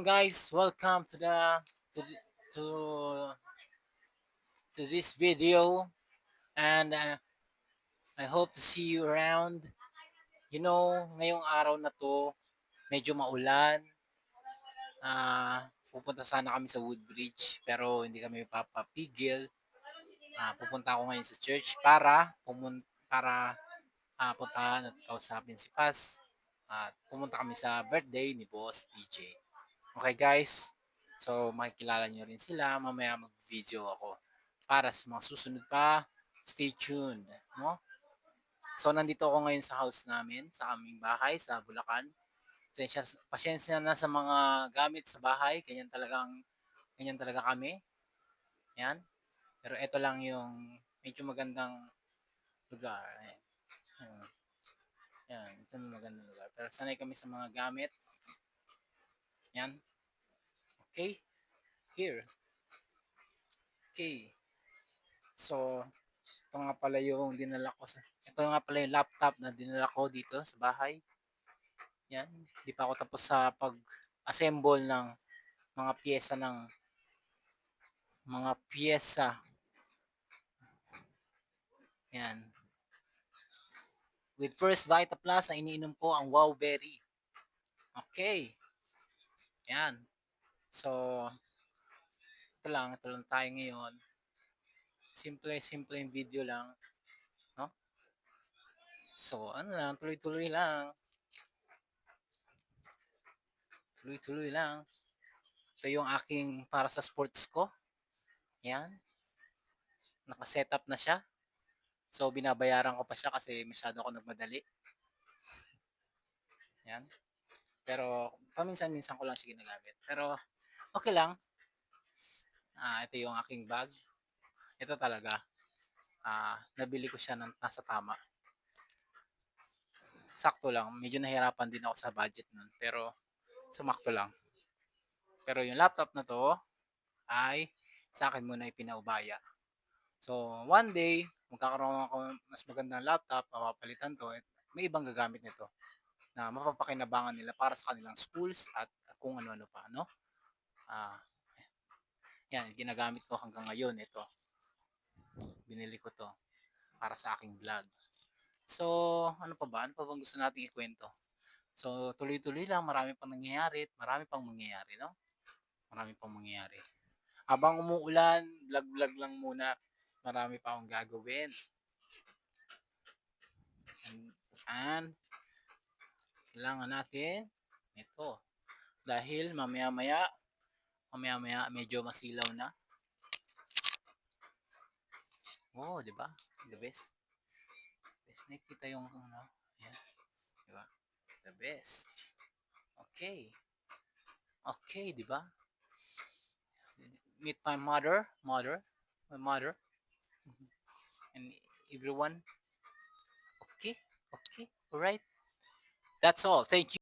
guys, welcome to the, to to this video, and I hope to see you around. Ngayong araw na to, medyo maulan. Pupunta sana kami sa Woodbridge pero hindi kami papapigil. Pupunta ako ngayon sa church para puntahan at kausapin si Paz. At pumunta kami sa birthday ni Boss DJ. Okay guys, so makikilala nyo rin sila. Mamaya mag-video ako. Para sa mga susunod pa, stay tuned. No? So nandito ako ngayon sa house namin, sa aming bahay, sa Bulacan. Pasyensya na sa mga gamit sa bahay. Ganyan talaga kami. Yan. Pero ito lang yung medyo magandang lugar. Ayan. Yan. Ito yung magandang lugar. Pero sanay kami sa mga gamit. Yan. Okay. Here. Okay. So, ito nga pala yung laptop na dinala ko dito sa bahay. Yan. Hindi pa ako tapos sa pag-assemble ng mga piyesa ng mga piyesa. Yan. With first Vita Plus na iniinom ko ang Wow Berry. Okay. Yan. So, ito lang tayo ngayon. Simple yung video lang. No? So, tuloy-tuloy lang. Tuloy-tuloy lang. Ito yung aking para sa sports ko. Yan. Naka-set up na siya. So, binabayaran ko pa siya kasi masyado ako nagmadali. Yan. Pero, paminsan-minsan ko lang siya ginagamit. Pero, okay lang. Ito yung aking bag. Ito talaga. Nabili ko siya ng nasa tama. Sakto lang. Medyo nahirapan din ako sa budget nun. Pero, sumakto lang. Pero yung laptop na to ay sa akin muna ipinaubaya. So, one day, magkakaroon ako mas magandang laptop, mapapalitan to, at may ibang gagamit nito na mapapakinabangan nila para sa kanilang schools at kung ano-ano pa, no? Ah, yan, ginagamit ko hanggang ngayon ito. Binili ko to para sa aking vlog. So, ano pa ba? Ano pa bang gusto nating ikwento? So, tuloy-tuloy lang, marami pang nangyayari, marami pang mangyayari, no? Marami pang mangyayari. Habang umuulan, vlog-vlog lang muna. Marami pa akong gagawin. And kailangan natin ito. Dahil mamaya-maya medyo masilaw na. Oh, di ba? The best. Nakikita yung ano. Yan. Di ba? The best. Okay. Okay, di ba? Meet my my mother, and everyone. Okay, okay, alright. That's all. Thank you.